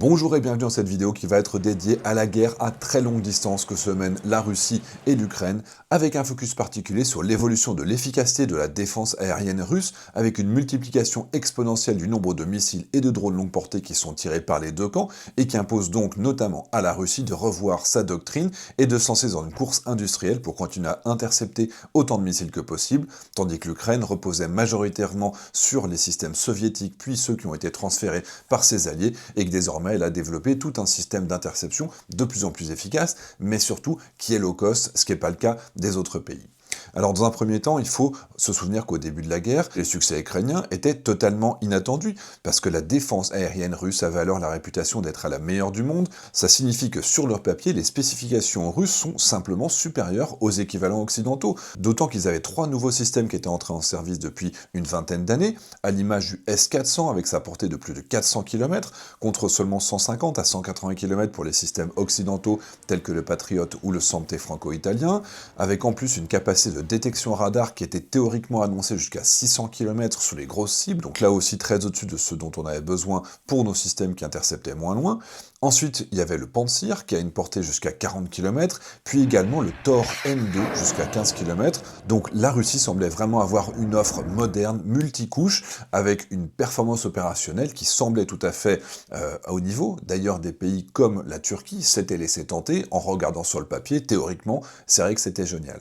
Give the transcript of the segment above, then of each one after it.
Bonjour et bienvenue dans cette vidéo qui va être dédiée à la guerre à très longue distance que se mènent la Russie et l'Ukraine, avec un focus particulier sur l'évolution de l'efficacité de la défense aérienne russe, avec une multiplication exponentielle du nombre de missiles et de drones longue portée qui sont tirés par les deux camps, et qui impose donc notamment à la Russie de revoir sa doctrine et de se lancer dans une course industrielle pour continuer à intercepter autant de missiles que possible, tandis que l'Ukraine reposait majoritairement sur les systèmes soviétiques, puis ceux qui ont été transférés par ses alliés, et que désormais elle a développé tout un système d'interception de plus en plus efficace, mais surtout qui est low cost, ce qui n'est pas le cas des autres pays. Alors dans un premier temps, il faut se souvenir qu'au début de la guerre, les succès ukrainiens étaient totalement inattendus, parce que la défense aérienne russe avait alors la réputation d'être à la meilleure du monde. Ça signifie que sur leur papier, les spécifications russes sont simplement supérieures aux équivalents occidentaux, d'autant qu'ils avaient 3 nouveaux systèmes qui étaient entrés en service depuis une vingtaine d'années, à l'image du S-400 avec sa portée de plus de 400 km, contre seulement 150 à 180 km pour les systèmes occidentaux tels que le Patriot ou le Sante franco-italien, avec en plus une capacité de détection radar qui était théoriquement annoncée jusqu'à 600 km sur les grosses cibles, donc là aussi très au-dessus de ce dont on avait besoin pour nos systèmes qui interceptaient moins loin. Ensuite, il y avait le Pantsir qui a une portée jusqu'à 40 km, puis également le Tor M2 jusqu'à 15 km. Donc la Russie semblait vraiment avoir une offre moderne, multicouche, avec une performance opérationnelle qui semblait tout à fait à haut niveau. D'ailleurs, des pays comme la Turquie s'étaient laissés tenter en regardant sur le papier, théoriquement, c'est vrai que c'était génial.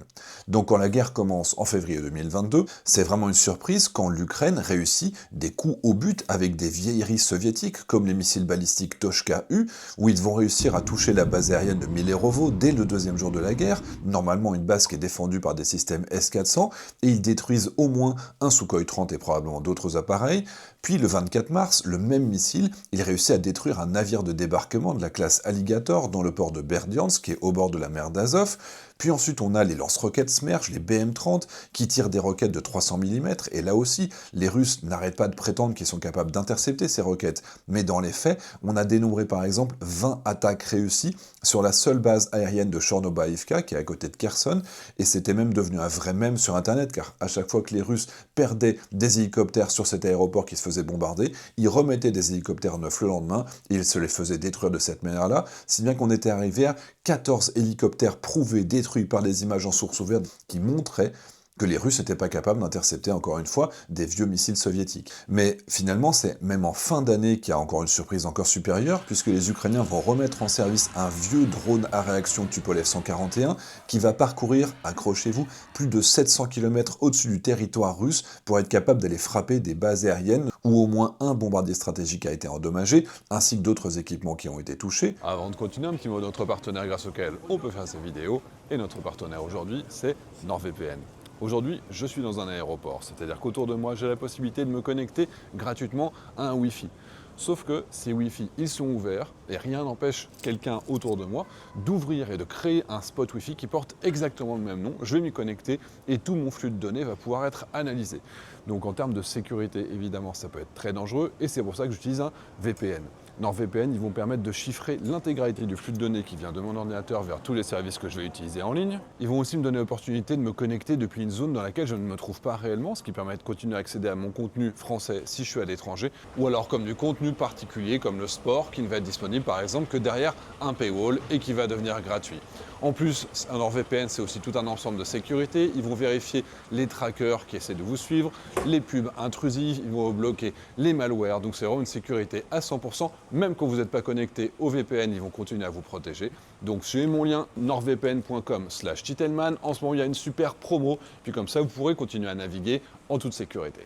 Donc quand la guerre commence en février 2022, c'est vraiment une surprise quand l'Ukraine réussit des coups au but avec des vieilleries soviétiques comme les missiles balistiques Tochka-U, où ils vont réussir à toucher la base aérienne de Milerovo dès le deuxième jour de la guerre, normalement une base qui est défendue par des systèmes S-400, et ils détruisent au moins un Sukhoi 30 et probablement d'autres appareils. Puis le 24 mars, le même missile, il réussit à détruire un navire de débarquement de la classe Alligator dans le port de Berdyansk, qui est au bord de la mer d'Azov. Puis ensuite on a les lance-roquettes Smerch, les BM-30, qui tirent des roquettes de 300 mm, et là aussi, les Russes n'arrêtent pas de prétendre qu'ils sont capables d'intercepter ces roquettes. Mais dans les faits, on a dénombré par exemple 20 attaques réussies sur la seule base aérienne de Chornobaïvka, qui est à côté de Kherson, et c'était même devenu un vrai mème sur Internet, car à chaque fois que les Russes perdaient des hélicoptères sur cet aéroport qui se faisait bombarder, ils remettaient des hélicoptères neufs le lendemain, et ils se les faisaient détruire de cette manière-là, si bien qu'on était arrivé à 14 hélicoptères prouvés, détruits par des images en source ouverte qui montraient que les Russes n'étaient pas capables d'intercepter, encore une fois, des vieux missiles soviétiques. Mais finalement, c'est même en fin d'année qu'il y a encore une surprise encore supérieure, puisque les Ukrainiens vont remettre en service un vieux drone à réaction Tupolev 141, qui va parcourir, accrochez-vous, plus de 700 km au-dessus du territoire russe pour être capable d'aller frapper des bases aériennes, où au moins un bombardier stratégique a été endommagé, ainsi que d'autres équipements qui ont été touchés. Avant de continuer, un petit mot de notre partenaire grâce auquel on peut faire ces vidéos, et notre partenaire aujourd'hui, c'est NordVPN. Aujourd'hui, je suis dans un aéroport, c'est-à-dire qu'autour de moi, j'ai la possibilité de me connecter gratuitement à un Wi-Fi. Sauf que ces Wi-Fi, ils sont ouverts et rien n'empêche quelqu'un autour de moi d'ouvrir et de créer un spot Wi-Fi qui porte exactement le même nom. Je vais m'y connecter et tout mon flux de données va pouvoir être analysé. Donc en termes de sécurité, évidemment, ça peut être très dangereux et c'est pour ça que j'utilise un VPN. NordVPN, ils vont permettre de chiffrer l'intégralité du flux de données qui vient de mon ordinateur vers tous les services que je vais utiliser en ligne. Ils vont aussi me donner l'opportunité de me connecter depuis une zone dans laquelle je ne me trouve pas réellement, ce qui permet de continuer à accéder à mon contenu français si je suis à l'étranger, ou alors comme du contenu particulier comme le sport qui ne va être disponible par exemple que derrière un paywall et qui va devenir gratuit. En plus, un NordVPN, c'est aussi tout un ensemble de sécurité. Ils vont vérifier les trackers qui essaient de vous suivre, les pubs intrusives, ils vont bloquer les malwares. Donc c'est vraiment une sécurité à 100%. Même quand vous n'êtes pas connecté au VPN, ils vont continuer à vous protéger. Donc j'ai mon lien nordvpn.com/titelman. En ce moment, il y a une super promo. Puis comme ça, vous pourrez continuer à naviguer en toute sécurité.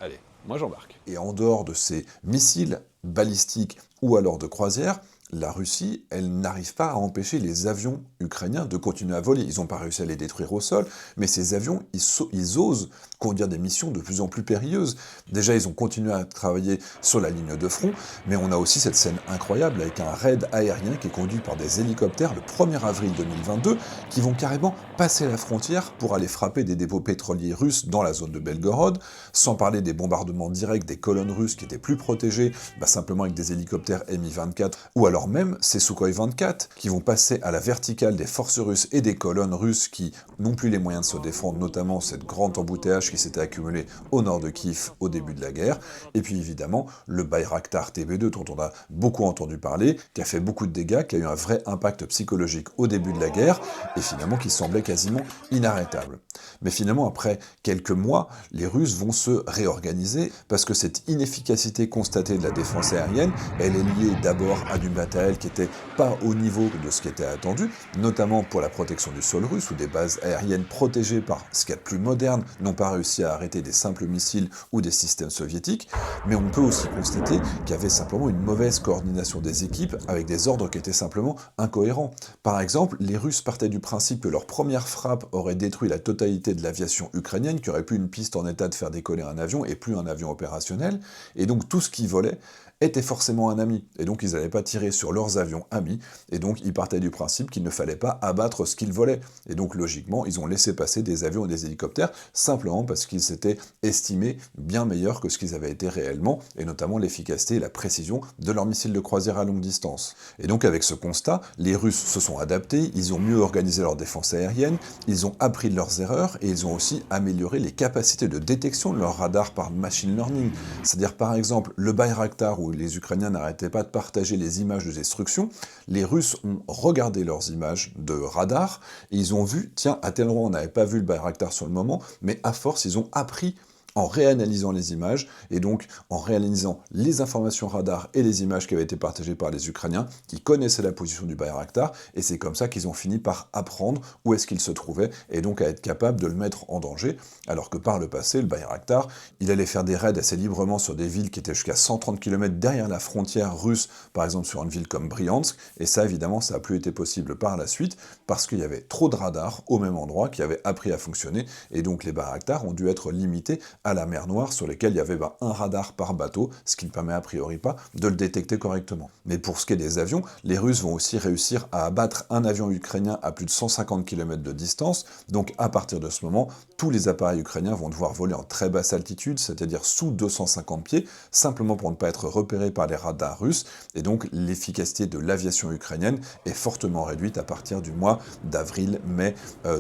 Allez, moi j'embarque. Et en dehors de ces missiles balistiques ou alors de croisière, la Russie, elle n'arrive pas à empêcher les avions ukrainiens de continuer à voler. Ils n'ont pas réussi à les détruire au sol, mais ces avions, ils osent conduire des missions de plus en plus périlleuses. Déjà, ils ont continué à travailler sur la ligne de front, mais on a aussi cette scène incroyable avec un raid aérien qui est conduit par des hélicoptères le 1er avril 2022, qui vont carrément passer la frontière pour aller frapper des dépôts pétroliers russes dans la zone de Belgorod, sans parler des bombardements directs des colonnes russes qui étaient plus protégées, simplement avec des hélicoptères Mi-24 ou alors alors même ces Sukhoi 24 qui vont passer à la verticale des forces russes et des colonnes russes qui n'ont plus les moyens de se défendre, notamment cette grande embouteillage qui s'était accumulé au nord de Kiev au début de la guerre, et puis évidemment le Bayraktar TB2 dont on a beaucoup entendu parler, qui a fait beaucoup de dégâts, qui a eu un vrai impact psychologique au début de la guerre, et finalement qui semblait quasiment inarrêtable. Mais finalement, après quelques mois, les Russes vont se réorganiser, parce que cette inefficacité constatée de la défense aérienne, elle est liée d'abord à du matériel qui n'était pas au niveau de ce qui était attendu, notamment pour la protection du sol russe, où des bases aériennes protégées par ce qu'il y a de plus moderne n'ont pas réussi à arrêter des simples missiles ou des systèmes soviétiques, mais on peut aussi constater qu'il y avait simplement une mauvaise coordination des équipes avec des ordres qui étaient simplement incohérents. Par exemple, les Russes partaient du principe que leur première frappe aurait détruit la totalité de l'aviation ukrainienne, qui aurait pu une piste en état de faire décoller un avion et plus un avion opérationnel, et donc tout ce qui volait était forcément un ami, et donc ils n'allaient pas tirer sur leurs avions amis, et donc ils partaient du principe qu'il ne fallait pas abattre ce qu'ils volaient, et donc logiquement ils ont laissé passer des avions et des hélicoptères, simplement parce qu'ils s'étaient estimés bien meilleurs que ce qu'ils avaient été réellement, et notamment l'efficacité et la précision de leurs missiles de croisière à longue distance. Et donc avec ce constat, les Russes se sont adaptés, ils ont mieux organisé leur défense aérienne, ils ont appris de leurs erreurs, et ils ont aussi amélioré les capacités de détection de leurs radars par machine learning, c'est-à-dire par exemple le Bayraktar où les Ukrainiens n'arrêtaient pas de partager les images de destruction, les Russes ont regardé leurs images de radar et ils ont vu, tiens, à tel endroit on n'avait pas vu le Bayraktar sur le moment, mais à force ils ont appris en réanalysant les images, et donc en réanalysant les informations radar et les images qui avaient été partagées par les Ukrainiens, qui connaissaient la position du Bayraktar, et c'est comme ça qu'ils ont fini par apprendre où est-ce qu'il se trouvait, et donc à être capable de le mettre en danger, alors que par le passé, le Bayraktar, il allait faire des raids assez librement sur des villes qui étaient jusqu'à 130 km derrière la frontière russe, par exemple sur une ville comme Bryansk, et ça évidemment ça n'a plus été possible par la suite, parce qu'il y avait trop de radars au même endroit qui avaient appris à fonctionner, et donc les Bayraktars ont dû être limités à la mer Noire sur lesquels il y avait un radar par bateau, ce qui ne permet a priori pas de le détecter correctement. Mais pour ce qui est des avions, les Russes vont aussi réussir à abattre un avion ukrainien à plus de 150 km de distance, donc à partir de ce moment, tous les appareils ukrainiens vont devoir voler en très basse altitude, c'est-à-dire sous 250 pieds, simplement pour ne pas être repérés par les radars russes, et donc l'efficacité de l'aviation ukrainienne est fortement réduite à partir du mois d'avril-mai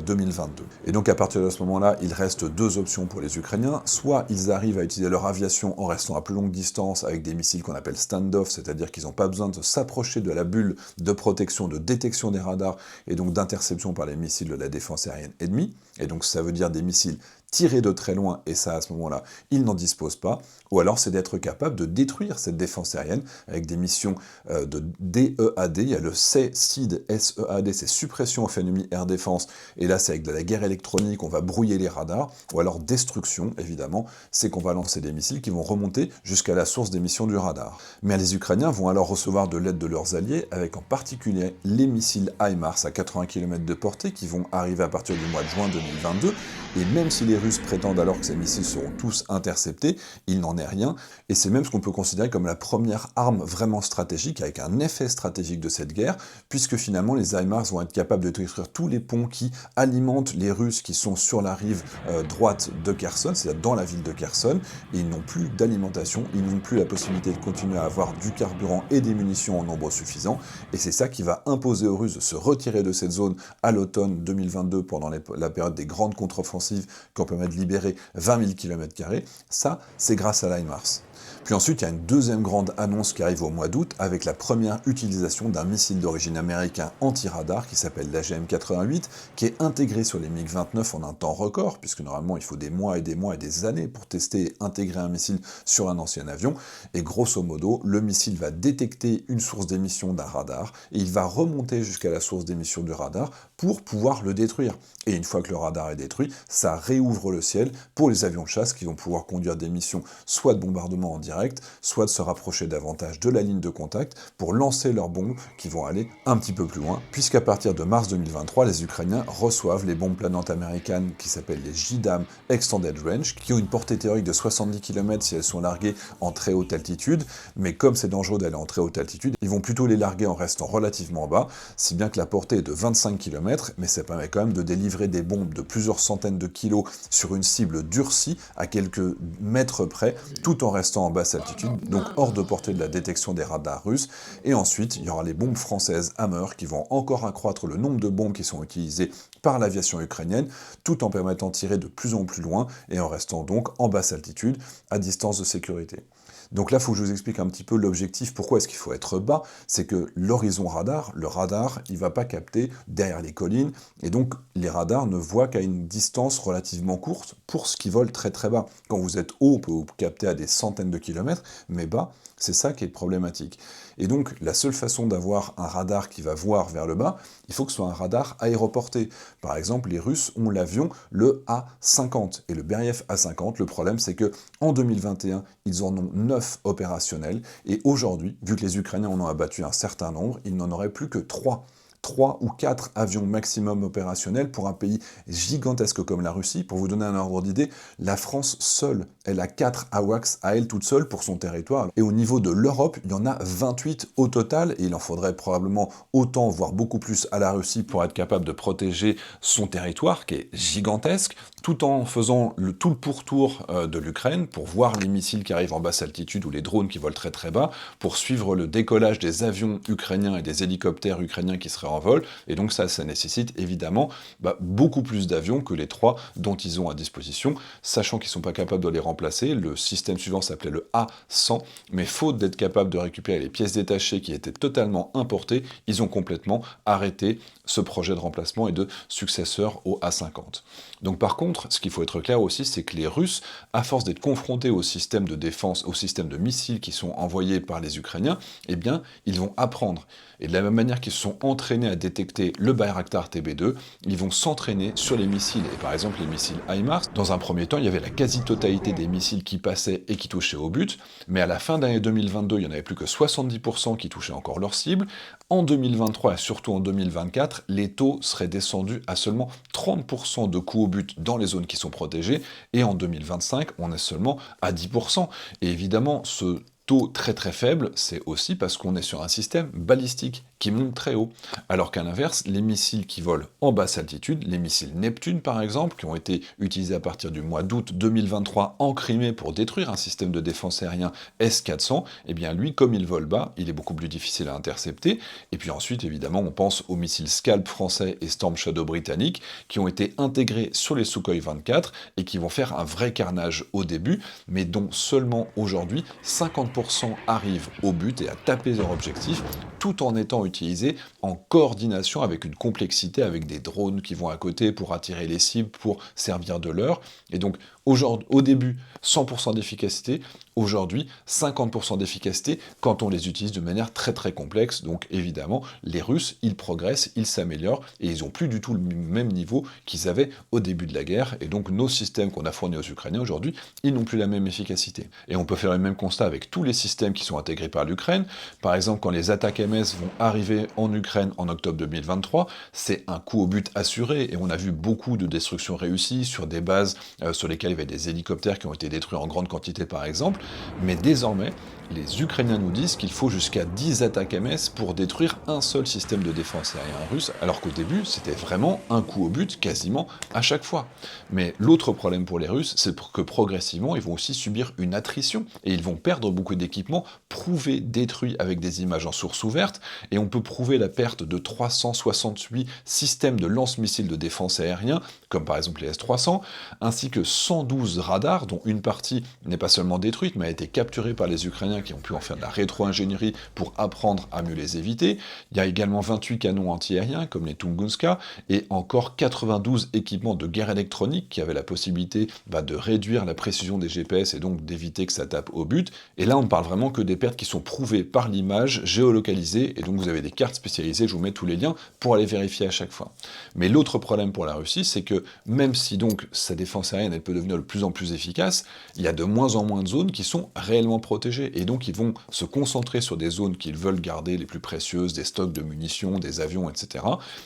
2022. Et donc à partir de ce moment-là, il reste deux options pour les Ukrainiens, soit ils arrivent à utiliser leur aviation en restant à plus longue distance avec des missiles qu'on appelle stand-off, c'est-à-dire qu'ils n'ont pas besoin de s'approcher de la bulle de protection, de détection des radars, et donc d'interception par les missiles de la défense aérienne ennemie, et donc ça veut dire des missiles tirés de très loin, et ça à ce moment-là, ils n'en disposent pas, ou alors c'est d'être capable de détruire cette défense aérienne avec des missions de DEAD, il y a le SEAD, SEAD, c'est suppression of enemy air defense, et là c'est avec de la guerre électronique, on va brouiller les radars, ou alors destruction, évidemment, c'est qu'on va lancer des missiles qui vont remonter jusqu'à la source d'émission du radar. Mais les Ukrainiens vont alors recevoir de l'aide de leurs alliés, avec en particulier les missiles HIMARS à 80 km de portée, qui vont arriver à partir du mois de juin 2022, et même si les Russes prétendent alors que ces missiles seront tous interceptés, il n'en est rien, et c'est même ce qu'on peut considérer comme la première arme vraiment stratégique, avec un effet stratégique de cette guerre, puisque finalement les HIMARS vont être capables de détruire tous les ponts qui alimentent les Russes qui sont sur la rive droite de Kherson, c'est-à-dire dans la ville de Kherson, et ils n'ont plus d'alimentation, ils n'ont plus la possibilité de continuer à avoir du carburant et des munitions en nombre suffisant, et c'est ça qui va imposer aux Russes de se retirer de cette zone à l'automne 2022 pendant la période des grandes contre-offensives qui ont permis de libérer 20 000 km², ça c'est grâce à l'HIMARS. Puis ensuite, il y a une deuxième grande annonce qui arrive au mois d'août avec la première utilisation d'un missile d'origine américain anti-radar qui s'appelle l'AGM-88, qui est intégré sur les MiG-29 en un temps record, puisque normalement il faut des mois et des mois et des années pour tester et intégrer un missile sur un ancien avion. Et grosso modo, le missile va détecter une source d'émission d'un radar et il va remonter jusqu'à la source d'émission du radar pour pouvoir le détruire. Et une fois que le radar est détruit, ça réouvre le ciel pour les avions de chasse qui vont pouvoir conduire des missions soit de bombardement en direct, soit de se rapprocher davantage de la ligne de contact pour lancer leurs bombes qui vont aller un petit peu plus loin, puisqu'à partir de mars 2023, les Ukrainiens reçoivent les bombes planantes américaines qui s'appellent les JDAM Extended Range, qui ont une portée théorique de 70 km si elles sont larguées en très haute altitude, mais comme c'est dangereux d'aller en très haute altitude, ils vont plutôt les larguer en restant relativement bas, si bien que la portée est de 25 km, mais ça permet quand même de délivrer des bombes de plusieurs centaines de kilos sur une cible durcie à quelques mètres près, tout en restant en basse basse altitude, donc hors de portée de la détection des radars russes. Et ensuite, il y aura les bombes françaises Hammer qui vont encore accroître le nombre de bombes qui sont utilisées par l'aviation ukrainienne, tout en permettant de tirer de plus en plus loin et en restant donc en basse altitude, à distance de sécurité. Donc là, il faut que je vous explique un petit peu l'objectif, pourquoi est-ce qu'il faut être bas, c'est que l'horizon radar, le radar, il ne va pas capter derrière les collines, et donc les radars ne voient qu'à une distance relativement courte pour ce qui vole très très bas. Quand vous êtes haut, on peut vous capter à des centaines de kilomètres, mais bas, c'est ça qui est problématique. Et donc, la seule façon d'avoir un radar qui va voir vers le bas, il faut que ce soit un radar aéroporté. Par exemple, les Russes ont l'avion, le A-50. Et le Beriev A-50, le problème, c'est que en 2021, ils en ont 9 opérationnels. Et aujourd'hui, vu que les Ukrainiens en ont abattu un certain nombre, il n'en aurait plus que 3 ou 4 avions maximum opérationnels pour un pays gigantesque comme la Russie. Pour vous donner un ordre d'idée, la France seule, elle a 4 AWACS à elle toute seule pour son territoire. Et au niveau de l'Europe, il y en a 28 au total, et il en faudrait probablement autant, voire beaucoup plus à la Russie pour être capable de protéger son territoire, qui est gigantesque, tout en faisant tout le pourtour de l'Ukraine, pour voir les missiles qui arrivent en basse altitude ou les drones qui volent très très bas, pour suivre le décollage des avions ukrainiens et des hélicoptères ukrainiens qui seraient en vol, et donc ça nécessite évidemment beaucoup plus d'avions que les 3 dont ils ont à disposition, sachant qu'ils ne sont pas capables de les remplacer. Le système suivant s'appelait le A100, mais faute d'être capable de récupérer les pièces détachées qui étaient totalement importées, ils ont complètement arrêté ce projet de remplacement et de successeur au A50. Donc par contre, ce qu'il faut être clair aussi, c'est que les Russes, à force d'être confrontés au système de défense, au système de missiles qui sont envoyés par les Ukrainiens, eh bien, ils vont apprendre. Et de la même manière qu'ils se sont entraînés à détecter le Bayraktar TB2, ils vont s'entraîner sur les missiles. Et par exemple, les missiles HIMARS, dans un premier temps, il y avait la quasi-totalité des missiles qui passaient et qui touchaient au but, mais à la fin de l'année 2022, il n'y en avait plus que 70% qui touchaient encore leur cible. En 2023 et surtout en 2024, les taux seraient descendus à seulement 30% de coups au but dans les zones qui sont protégées, et en 2025, on est seulement à 10%. Et évidemment, ce taux très très faible, c'est aussi parce qu'on est sur un système balistique qui monte très haut. Alors qu'à l'inverse, les missiles qui volent en basse altitude, les missiles Neptune par exemple, qui ont été utilisés à partir du mois d'août 2023 en Crimée pour détruire un système de défense aérien S-400, eh bien lui, comme il vole bas, il est beaucoup plus difficile à intercepter. Et puis ensuite, évidemment, on pense aux missiles Scalp français et Storm Shadow britanniques, qui ont été intégrés sur les Sukhoi 24 et qui vont faire un vrai carnage au début, mais dont seulement aujourd'hui 50% arrivent au but et à taper leur objectif, tout en étant utilisés en coordination avec une complexité, avec des drones qui vont à côté pour attirer les cibles, pour servir de leurre. Et donc, au début, 100% d'efficacité, aujourd'hui, 50% d'efficacité quand on les utilise de manière très très complexe. Donc évidemment, les Russes, ils progressent, ils s'améliorent, et ils n'ont plus du tout le même niveau qu'ils avaient au début de la guerre. Et donc nos systèmes qu'on a fournis aux Ukrainiens aujourd'hui, ils n'ont plus la même efficacité. Et on peut faire le même constat avec tous les systèmes qui sont intégrés par l'Ukraine. Par exemple, quand les attaques MS vont arriver en Ukraine en octobre 2023, c'est un coup au but assuré, et on a vu beaucoup de destructions réussies sur des bases sur lesquelles il y avait des hélicoptères qui ont été détruits en grande quantité par exemple, mais désormais, les Ukrainiens nous disent qu'il faut jusqu'à 10 attaques MS pour détruire un seul système de défense aérien russe, alors qu'au début, c'était vraiment un coup au but quasiment à chaque fois. Mais l'autre problème pour les Russes, c'est que progressivement, ils vont aussi subir une attrition, et ils vont perdre beaucoup d'équipements, prouvés détruits avec des images en source ouverte, et on peut prouver la perte de 368 systèmes de lance-missiles de défense aérien, comme par exemple les S-300, ainsi que 112 radars, dont une partie n'est pas seulement détruite, mais a été capturée par les Ukrainiens qui ont pu en faire de la rétro-ingénierie pour apprendre à mieux les éviter. Il y a également 28 canons anti-aériens, comme les Tunguska, et encore 92 équipements de guerre électronique qui avaient la possibilité de réduire la précision des GPS et donc d'éviter que ça tape au but. Et là, on ne parle vraiment que des pertes qui sont prouvées par l'image, géolocalisées, et donc vous avez des cartes spécialisées, je vous mets tous les liens pour aller vérifier à chaque fois. Mais l'autre problème pour la Russie, c'est que même si donc sa défense aérienne elle peut devenir de plus en plus efficace, il y a de moins en moins de zones qui sont réellement protégées. Et et donc ils vont se concentrer sur des zones qu'ils veulent garder les plus précieuses, des stocks de munitions, des avions, etc.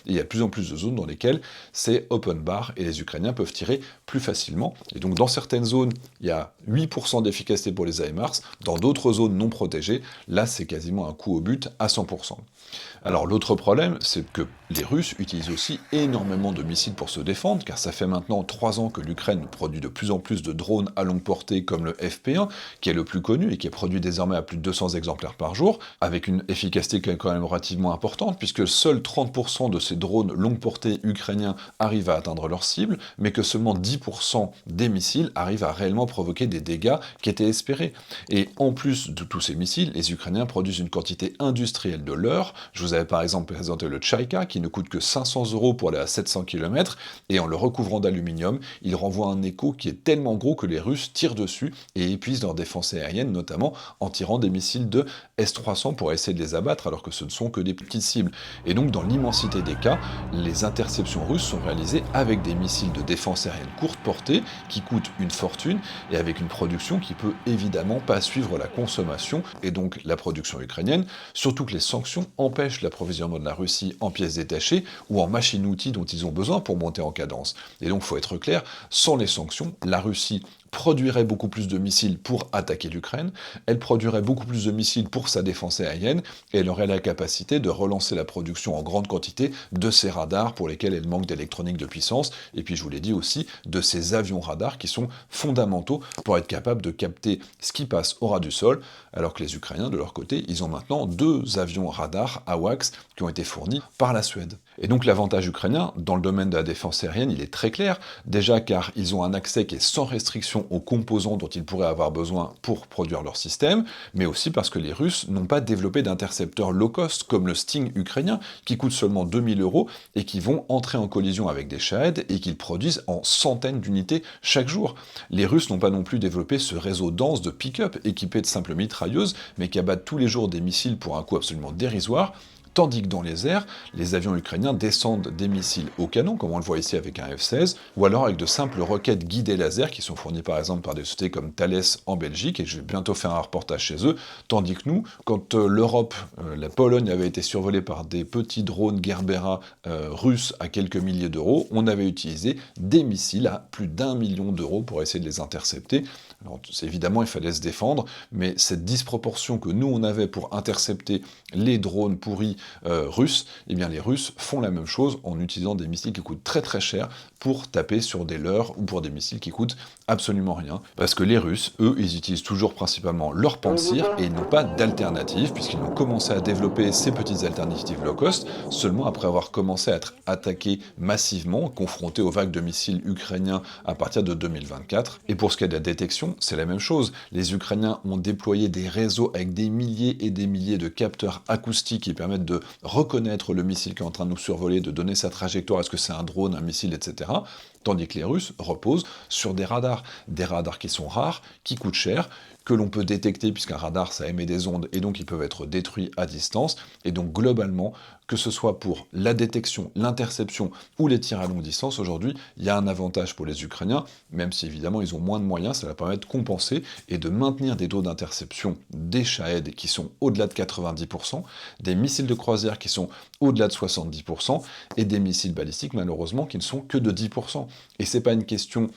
Et il y a de plus en plus de zones dans lesquelles c'est open bar et les Ukrainiens peuvent tirer plus facilement. Et donc dans certaines zones, il y a 8% d'efficacité pour les HIMARS, dans d'autres zones non protégées, là c'est quasiment un coup au but à 100%. Alors l'autre problème, c'est que les Russes utilisent aussi énormément de missiles pour se défendre, car ça fait maintenant 3 ans que l'Ukraine produit de plus en plus de drones à longue portée comme le FP1, qui est le plus connu et qui est produit désormais à plus de 200 exemplaires par jour, avec une efficacité qui est quand même relativement importante, puisque seuls 30% de ces drones longue portée ukrainiens arrivent à atteindre leur cible, mais que seulement 10% des missiles arrivent à réellement provoquer des dégâts qui étaient espérés. Et en plus de tous ces missiles, les Ukrainiens produisent une quantité industrielle de leurres. Je vous avais par exemple présenté le Tchaïka, qui ne coûte que 500 € pour aller à 700 km, et en le recouvrant d'aluminium, il renvoie un écho qui est tellement gros que les Russes tirent dessus et épuisent leur défense aérienne, notamment en tirant des missiles de S-300 pour essayer de les abattre, alors que ce ne sont que des petites cibles. Et donc dans l'immensité des cas, les interceptions russes sont réalisées avec des missiles de défense aérienne courte portée, qui coûtent une fortune, et avec une production qui peut évidemment pas suivre la consommation, et donc la production ukrainienne, surtout que les sanctions empêchent l'approvisionnement de la Russie en pièces détachées ou en machines-outils dont ils ont besoin pour monter en cadence. Et donc, il faut être clair, sans les sanctions, la Russie produirait beaucoup plus de missiles pour attaquer l'Ukraine, elle produirait beaucoup plus de missiles pour sa défense aérienne, et elle aurait la capacité de relancer la production en grande quantité de ces radars pour lesquels elle manque d'électronique de puissance, et puis je vous l'ai dit aussi, de ces avions radars qui sont fondamentaux pour être capables de capter ce qui passe au ras du sol, alors que les Ukrainiens, de leur côté, ils ont maintenant 2 avions radars AWACS qui ont été fournis par la Suède. Et donc l'avantage ukrainien, dans le domaine de la défense aérienne, il est très clair, déjà car ils ont un accès qui est sans restriction aux composants dont ils pourraient avoir besoin pour produire leur système, mais aussi parce que les Russes n'ont pas développé d'intercepteurs low cost, comme le Sting ukrainien, qui coûte seulement 2000 € et qui vont entrer en collision avec des Shahed et qu'ils produisent en centaines d'unités chaque jour. Les Russes n'ont pas non plus développé ce réseau dense de pick-up équipés de simples mitrailleuses, mais qui abattent tous les jours des missiles pour un coût absolument dérisoire, tandis que dans les airs, les avions ukrainiens descendent des missiles au canon, comme on le voit ici avec un F-16, ou alors avec de simples roquettes guidées laser, qui sont fournies par exemple par des sociétés comme Thales en Belgique, et je vais bientôt faire un reportage chez eux, tandis que nous, quand l'Europe, la Pologne avait été survolée par des petits drones Gerbera russes à quelques milliers d'euros, on avait utilisé des missiles à plus d'1 million d'euros pour essayer de les intercepter. Alors, évidemment, il fallait se défendre, mais cette disproportion que nous, on avait pour intercepter les drones pourris russes, eh bien les Russes font la même chose en utilisant des missiles qui coûtent très très cher pour taper sur des leurres ou pour des missiles qui coûtent absolument rien. Parce que les Russes, eux, ils utilisent toujours principalement leur Pantsir et ils n'ont pas d'alternative, puisqu'ils ont commencé à développer ces petites alternatives low cost seulement après avoir commencé à être attaqués massivement, confrontés aux vagues de missiles ukrainiens à partir de 2024. Et pour ce qui est de la détection, c'est la même chose. Les Ukrainiens ont déployé des réseaux avec des milliers et des milliers de capteurs acoustiques qui permettent de reconnaître le missile qui est en train de nous survoler, de donner sa trajectoire, est-ce que c'est un drone, un missile, etc. Tandis que les Russes reposent sur des radars qui sont rares, qui coûtent cher, que l'on peut détecter, puisqu'un radar, ça émet des ondes, et donc ils peuvent être détruits à distance, et donc globalement, que ce soit pour la détection, l'interception ou les tirs à longue distance, aujourd'hui, il y a un avantage pour les Ukrainiens, même si évidemment ils ont moins de moyens, ça va permettre de compenser et de maintenir des taux d'interception des Shahed qui sont au-delà de 90%, des missiles de croisière qui sont au-delà de 70%, et des missiles balistiques, malheureusement, qui ne sont que de 10%. Et c'est pas une question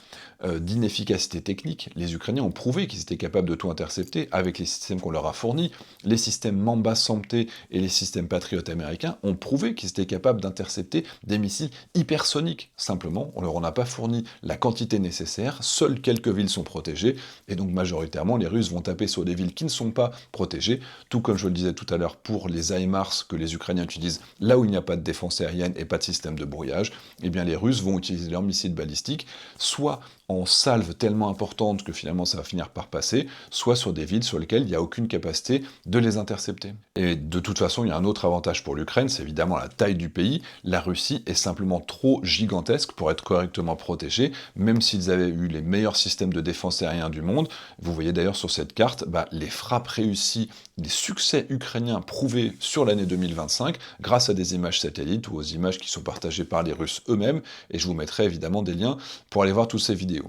d'inefficacité technique. Les Ukrainiens ont prouvé qu'ils étaient capables de tout intercepter avec les systèmes qu'on leur a fournis. Les systèmes Mamba SAMP et les systèmes Patriot américains ont prouvé qu'ils étaient capables d'intercepter des missiles hypersoniques. Simplement, on leur en a pas fourni la quantité nécessaire, seules quelques villes sont protégées, et donc majoritairement les Russes vont taper sur des villes qui ne sont pas protégées, tout comme je le disais tout à l'heure pour les HIMARS que les Ukrainiens utilisent là où il n'y a pas de défense aérienne et pas de système de brouillage, eh bien les Russes vont utiliser leurs missiles balistiques, soit en salve tellement importante que finalement ça va finir par passer, soit sur des villes sur lesquelles il n'y a aucune capacité de les intercepter. Et de toute façon, il y a un autre avantage pour l'Ukraine, c'est évidemment la taille du pays. La Russie est simplement trop gigantesque pour être correctement protégée, même s'ils avaient eu les meilleurs systèmes de défense aérienne du monde. Vous voyez d'ailleurs sur cette carte, les frappes réussies, les succès ukrainiens prouvés sur l'année 2025, grâce à des images satellites ou aux images qui sont partagées par les Russes eux-mêmes, et je vous mettrai évidemment des liens pour aller voir toutes ces vidéos.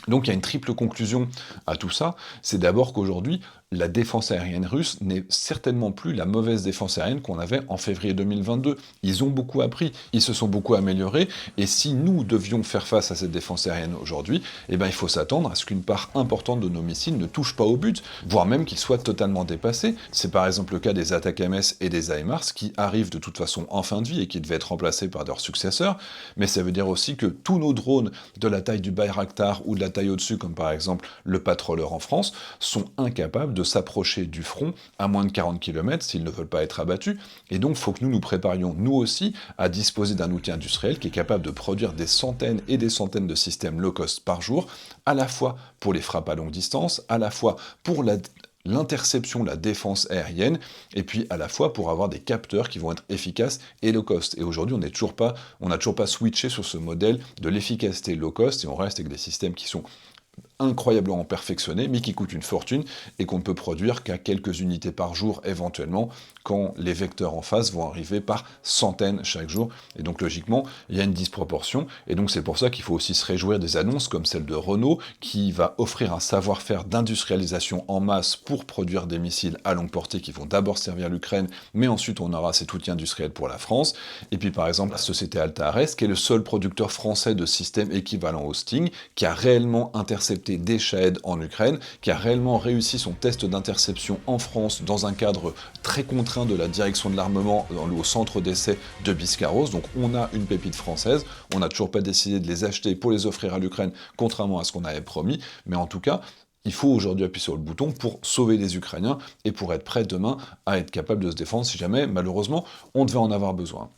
Donc il y a une triple conclusion à tout ça, c'est d'abord qu'aujourd'hui, la défense aérienne russe n'est certainement plus la mauvaise défense aérienne qu'on avait en février 2022. Ils ont beaucoup appris, ils se sont beaucoup améliorés, et si nous devions faire face à cette défense aérienne aujourd'hui, eh ben, il faut s'attendre à ce qu'une part importante de nos missiles ne touche pas au but, voire même qu'ils soient totalement dépassés. C'est par exemple le cas des ATACMS et des HIMARS qui arrivent de toute façon en fin de vie et qui devaient être remplacés par leurs successeurs, mais ça veut dire aussi que tous nos drones de la taille du Bayraktar ou de la taille au-dessus, comme par exemple le Patroller en France, sont incapables de s'approcher du front à moins de 40 km s'ils ne veulent pas être abattus, et donc il faut que nous nous préparions nous aussi à disposer d'un outil industriel qui est capable de produire des centaines et des centaines de systèmes low cost par jour, à la fois pour les frappes à longue distance, à la fois pour l'interception, la défense aérienne, et puis à la fois pour avoir des capteurs qui vont être efficaces et low cost. Et aujourd'hui, on n'a toujours pas switché sur ce modèle de l'efficacité low cost, et on reste avec des systèmes qui sont incroyablement perfectionné, mais qui coûte une fortune et qu'on ne peut produire qu'à quelques unités par jour éventuellement, quand les vecteurs en face vont arriver par centaines chaque jour. Et donc logiquement, il y a une disproportion, et donc c'est pour ça qu'il faut aussi se réjouir des annonces comme celle de Renault, qui va offrir un savoir-faire d'industrialisation en masse pour produire des missiles à longue portée qui vont d'abord servir l'Ukraine, mais ensuite on aura cet outil industriel pour la France. Et puis par exemple la société Altares, qui est le seul producteur français de systèmes équivalents au Sting, qui a réellement intercepté des Shahed en Ukraine, qui a réellement réussi son test d'interception en France dans un cadre très contraint de la direction de l'armement au centre d'essai de Biscarrosse. Donc on a une pépite française, on n'a toujours pas décidé de les acheter pour les offrir à l'Ukraine, contrairement à ce qu'on avait promis, mais en tout cas, il faut aujourd'hui appuyer sur le bouton pour sauver les Ukrainiens et pour être prêt demain à être capable de se défendre si jamais, malheureusement, on devait en avoir besoin.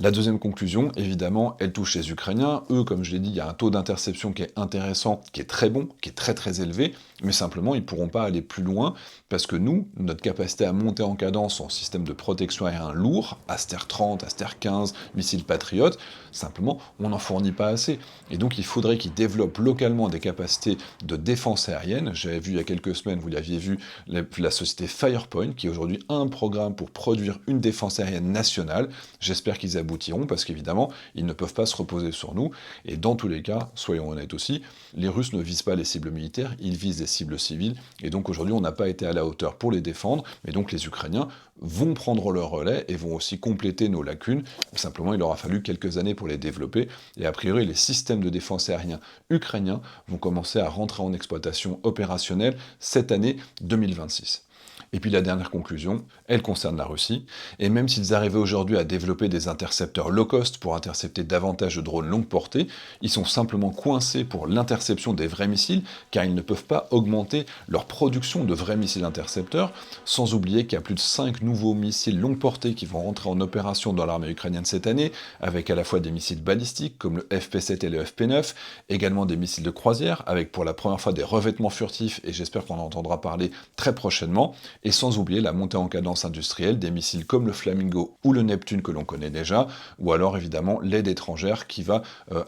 La deuxième conclusion, évidemment, elle touche les Ukrainiens. Eux, comme je l'ai dit, il y a un taux d'interception qui est intéressant, qui est très bon, qui est très très élevé, mais simplement, ils ne pourront pas aller plus loin, parce que nous, notre capacité à monter en cadence en système de protection aérien lourd, Aster 30, Aster 15, missiles Patriot, simplement, on n'en fournit pas assez. Et donc, il faudrait qu'ils développent localement des capacités de défense aérienne. J'avais vu il y a quelques semaines, vous l'aviez vu, la société Firepoint, qui aujourd'hui a un programme pour produire une défense aérienne nationale. J'espère qu'ils aboutiront, parce qu'évidemment, ils ne peuvent pas se reposer sur nous. Et dans tous les cas, soyons honnêtes aussi, les Russes ne visent pas les cibles militaires, ils visent des cibles civiles. Et donc aujourd'hui, on n'a pas été à la hauteur pour les défendre, mais donc les Ukrainiens vont prendre leur relais et vont aussi compléter nos lacunes. Simplement, il aura fallu quelques années pour les développer, et a priori, les systèmes de défense aérien ukrainiens vont commencer à rentrer en exploitation opérationnelle cette année 2026. Et puis la dernière conclusion, elle concerne la Russie, et même s'ils arrivaient aujourd'hui à développer des intercepteurs low cost pour intercepter davantage de drones longue portée, ils sont simplement coincés pour l'interception des vrais missiles, car ils ne peuvent pas augmenter leur production de vrais missiles intercepteurs, sans oublier qu'il y a plus de 5 nouveaux missiles longue portée qui vont rentrer en opération dans l'armée ukrainienne cette année, avec à la fois des missiles balistiques comme le FP7 et le FP9, également des missiles de croisière, avec pour la première fois des revêtements furtifs, et j'espère qu'on en entendra parler très prochainement, et sans oublier la montée en cadence industrielle des missiles comme le Flamingo ou le Neptune que l'on connaît déjà, ou alors évidemment l'aide étrangère qui va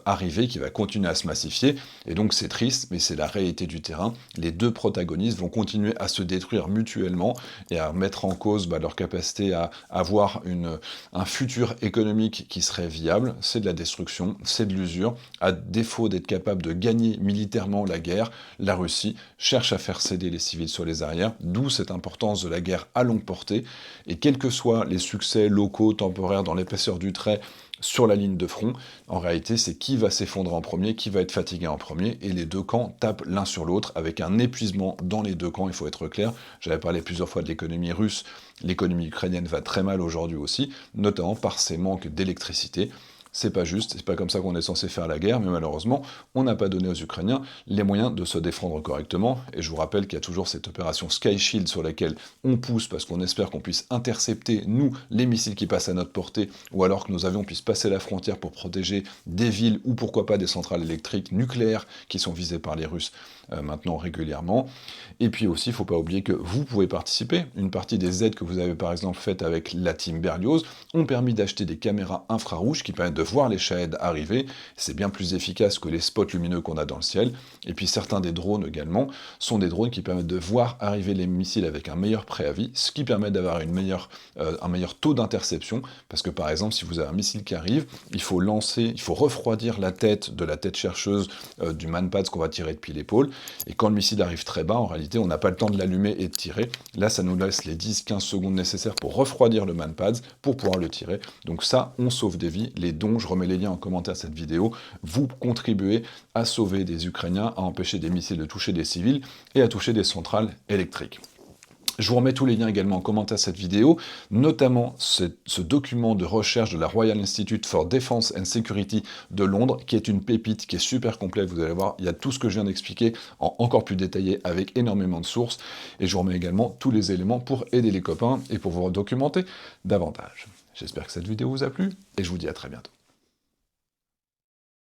arriver, qui va continuer à se massifier, et donc c'est triste, mais c'est la réalité du terrain. Les deux protagonistes vont continuer à se détruire mutuellement et à mettre en cause leur capacité à avoir un futur économique qui serait viable. C'est de la destruction, c'est de l'usure. À défaut d'être capable de gagner militairement la guerre, la Russie cherche à faire céder les civils sur les arrières, d'où cette importance de la guerre à longue portée, et quels que soient les succès locaux, temporaires, dans l'épaisseur du trait, sur la ligne de front, en réalité, c'est qui va s'effondrer en premier, qui va être fatigué en premier, et les deux camps tapent l'un sur l'autre, avec un épuisement dans les deux camps, il faut être clair. J'avais parlé plusieurs fois de l'économie russe, l'économie ukrainienne va très mal aujourd'hui aussi, notamment par ces manques d'électricité. C'est pas juste, c'est pas comme ça qu'on est censé faire la guerre, mais malheureusement, on n'a pas donné aux Ukrainiens les moyens de se défendre correctement, et je vous rappelle qu'il y a toujours cette opération Sky Shield sur laquelle on pousse parce qu'on espère qu'on puisse intercepter, nous, les missiles qui passent à notre portée, ou alors que nos avions puissent passer la frontière pour protéger des villes, ou pourquoi pas des centrales électriques nucléaires qui sont visées par les Russes maintenant régulièrement. Et puis aussi, il ne faut pas oublier que vous pouvez participer. Une partie des aides que vous avez par exemple faites avec la team Berlioz ont permis d'acheter des caméras infrarouges qui permettent de de voir les Shahed arriver, c'est bien plus efficace que les spots lumineux qu'on a dans le ciel, et puis certains des drones également sont des drones qui permettent de voir arriver les missiles avec un meilleur préavis, ce qui permet d'avoir un meilleur taux d'interception, parce que par exemple, si vous avez un missile qui arrive, il faut refroidir la tête de la tête chercheuse du manpad qu'on va tirer depuis l'épaule, et quand le missile arrive très bas, en réalité, on n'a pas le temps de l'allumer et de tirer. Là, ça nous laisse les 10-15 secondes nécessaires pour refroidir le manpad, pour pouvoir le tirer. Donc ça, on sauve des vies. Les dons, je remets les liens en commentaire de cette vidéo, vous contribuez à sauver des Ukrainiens, à empêcher des missiles de toucher des civils et à toucher des centrales électriques. Je vous remets tous les liens également en commentaire de cette vidéo, notamment ce document de recherche de la Royal Institute for Defence and Security de Londres, qui est une pépite, qui est super complète, vous allez voir, il y a tout ce que je viens d'expliquer en encore plus détaillé, avec énormément de sources, et je vous remets également tous les éléments pour aider les copains et pour vous documenter davantage. J'espère que cette vidéo vous a plu, et je vous dis à très bientôt.